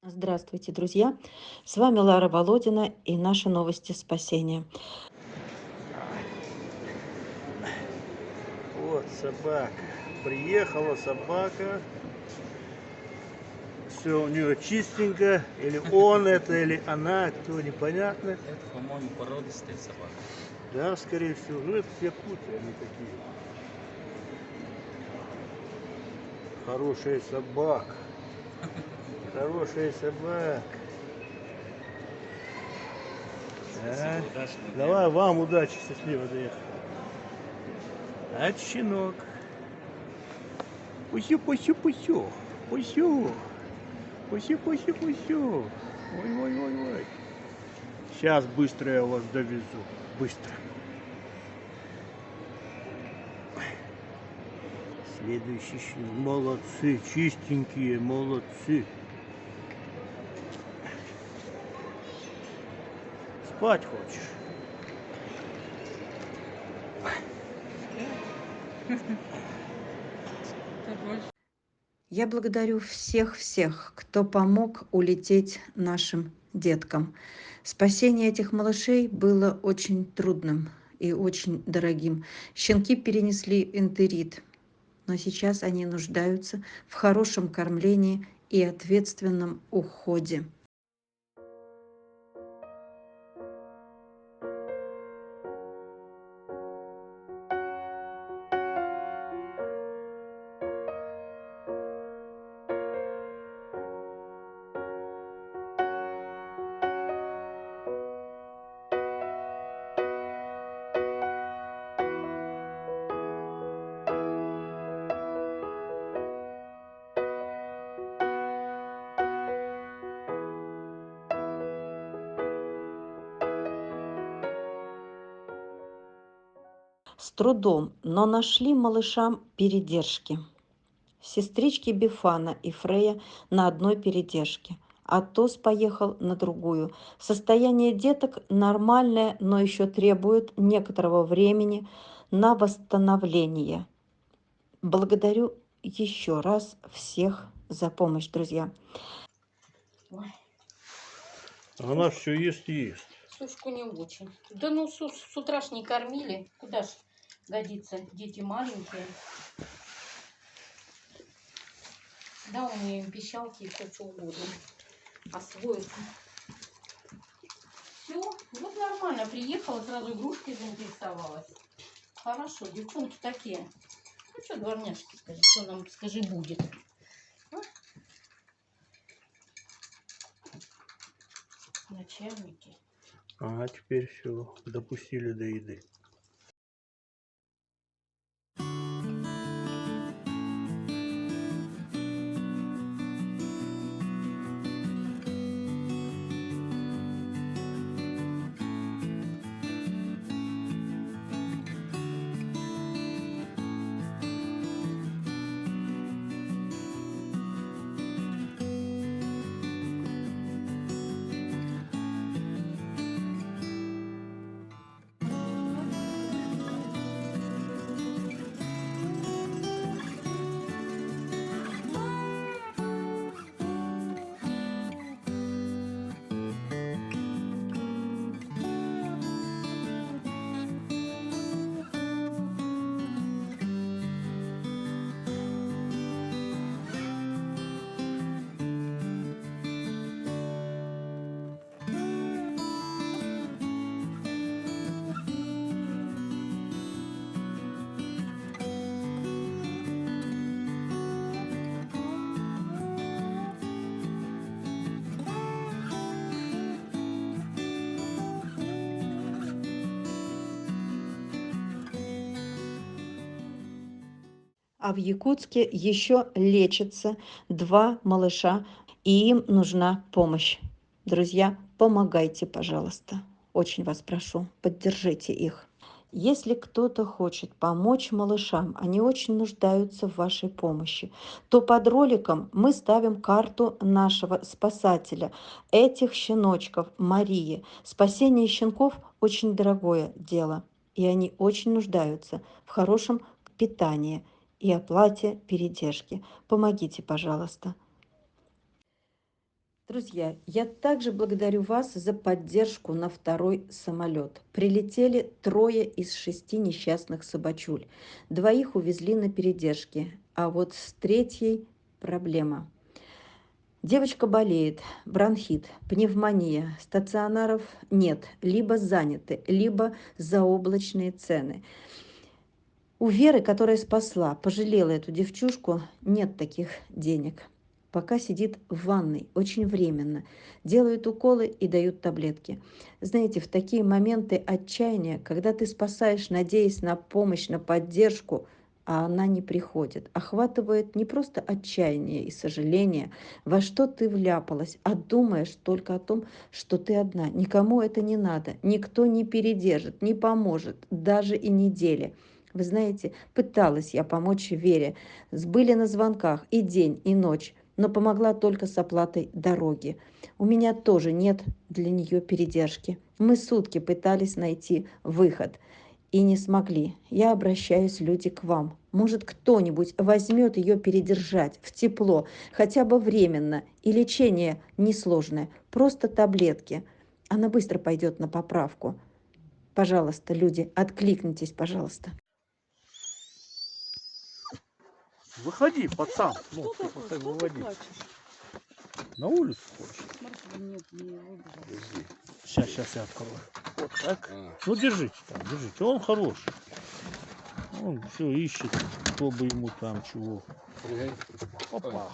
Здравствуйте, друзья! С вами Лара Володина и наши новости спасения. Вот собака. Приехала собака. Все у нее чистенько. Или он это, или она, кто непонятно. Это, по-моему, породистая собака. Да, скорее всего. Ну, это все якуты, они такие. Хорошая собака. Хорошая собака. Спасибо, удачного дня. Давай, вам удачи, счастливо доехать. А щенок. Пусю, пусю, пусю. Пусю. Пусю, пусю, пусю. Ой, ой, ой, ой. Сейчас быстро я вас довезу. Быстро. Следующий щенок. Молодцы, чистенькие, молодцы. Спать хочешь? Я благодарю всех, кто помог улететь нашим деткам. Спасение этих малышей было очень трудным и очень дорогим. Щенки перенесли энтерит, но сейчас они нуждаются в хорошем кормлении и ответственном уходе. С трудом, но нашли малышам передержки. Сестрички Бифана и Фрея на одной передержке. Атос поехал на другую. Состояние деток нормальное, но еще требует некоторого времени на восстановление. Благодарю еще раз всех за помощь, друзья. Она все ест и ест. Сушку не очень. Да ну с утра ж не кормили. Куда ж годится? Дети маленькие. Да, у нее им пищалки и все что угодно. Освоится. Все, вот нормально. Приехала, сразу игрушкой заинтересовалась. Хорошо, девчонки такие. Ну что, дворняжки, скажи, что нам, скажи, будет? А? Начальники. А теперь все, допустили до еды. А в Якутске еще лечатся 2 малыша, и им нужна помощь. Друзья, помогайте, пожалуйста. Очень вас прошу, поддержите их. Если кто-то хочет помочь малышам, они очень нуждаются в вашей помощи, то под роликом мы ставим карту нашего спасателя, этих щеночков, Марии. Спасение щенков очень дорогое дело, и они очень нуждаются в хорошем питании и оплате передержки. Помогите, пожалуйста. Друзья, я также благодарю вас за поддержку на второй самолет. Прилетели 3 из 6 несчастных собачуль. 2 увезли на передержке, а вот с третьей проблема. Девочка болеет, бронхит, пневмония, стационаров нет, либо заняты, либо заоблачные цены. У Веры, которая спасла, пожалела эту девчушку, нет таких денег. Пока сидит в ванной, очень временно. Делают уколы и дают таблетки. Знаете, в такие моменты отчаяния, когда ты спасаешь, надеясь на помощь, на поддержку, а она не приходит, охватывает не просто отчаяние и сожаление, во что ты вляпалась, а думаешь только о том, что ты одна. Никому это не надо, никто не передержит, не поможет, даже и недели. Вы знаете, пыталась я помочь Вере. Были на звонках и день, и ночь, но помогла только с оплатой дороги. У меня тоже нет для нее передержки. Мы сутки пытались найти выход и не смогли. Я обращаюсь, люди, к вам. Может, кто-нибудь возьмет ее передержать в тепло, хотя бы временно, и лечение несложное, просто таблетки. Она быстро пойдет на поправку. Пожалуйста, люди, откликнитесь, пожалуйста. Выходи, пацан. Ну, Что типа, такое? так Что ты выводи. плачешь? На улицу хочешь? Нет, не выбрал. Сейчас я открою. Вот так. Ну, держите там, держите. Он хороший. Он все ищет, кто бы ему там чего. Опа.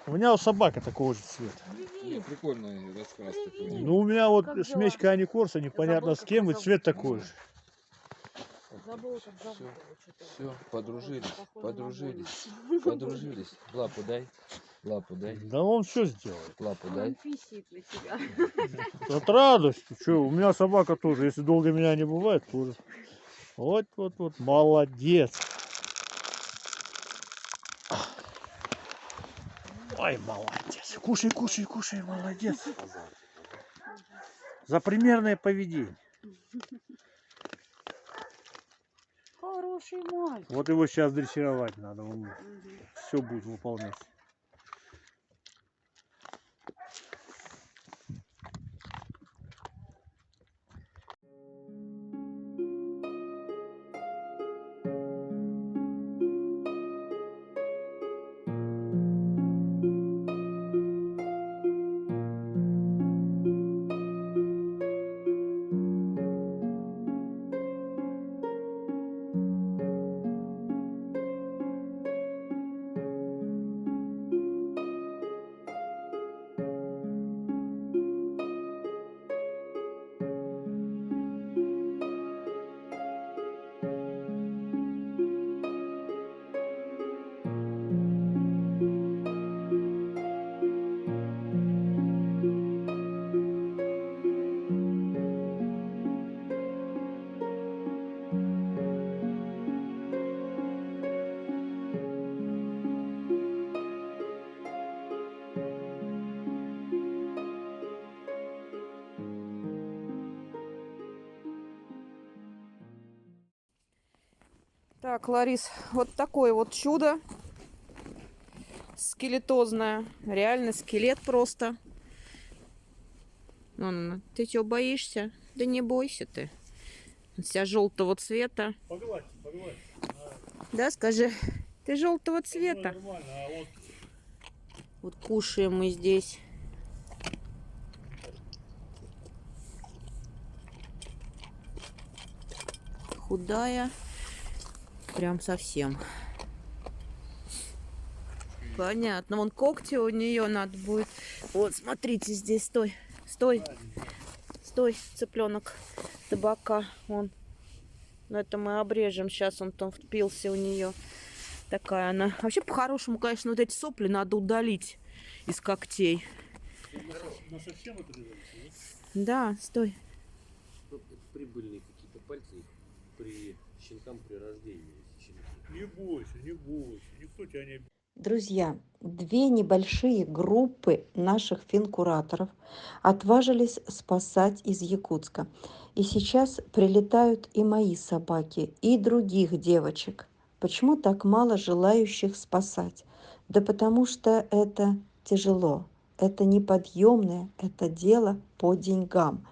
У меня у собака такого же цвета. Не, прикольный рассказ такой. Ну, у меня вот Как смесь дела? Кани Корса, непонятно забыл, с кем, и как цвет такой же. Забыл, как зовут его что-то. Все, подружились, Похоже на подружились, Бонни. подружились. Лапу дай, лапу дай, Да он все сделает. лапу Он дай. писит на тебя. От радости. Че, у меня собака тоже, если долго меня не бывает, тоже. Вот, молодец. Ой, молодец. Кушай, кушай, кушай, молодец. За примерное поведение. Хороший мальчик. Вот его сейчас дрессировать надо, он все будет выполнять. Так, Ларис, вот такое вот чудо. Скелетозное. Реально скелет просто. Ну, ты чего боишься? Да не бойся ты. Он вся желтого цвета. Погладь, погладь. Да, скажи, ты желтого цвета. Нормально, а вот Вот кушаем мы здесь. Худая. Прям совсем. Понятно. Вон когти у нее надо будет. Вот, смотрите, здесь стой. Стой. Стой, цыпленок. Табака. Вон. Но это мы обрежем. Сейчас он там впился у нее. Такая она. Вообще, по-хорошему, конечно, вот эти сопли надо удалить из когтей. на совсем отрезались, Да, стой. Ну, это прибыльные какие-то пальцы их при щенкам при рождении. Щенки. Не бойся, не бойся. Никто тебя не обидит. Друзья, 2 небольшие группы наших финкураторов отважились спасать из Якутска. И сейчас прилетают и мои собаки, и других девочек. Почему так мало желающих спасать? Да потому что это тяжело, это неподъемное, это дело по деньгам.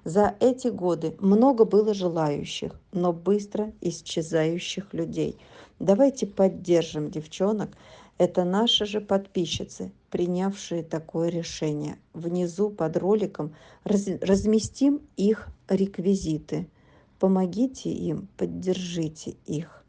За эти годы много было желающих, но быстро исчезающих людей. Давайте поддержим девчонок. Это наши же подписчицы, принявшие такое решение. Внизу под роликом разместим их реквизиты. Помогите им, поддержите их.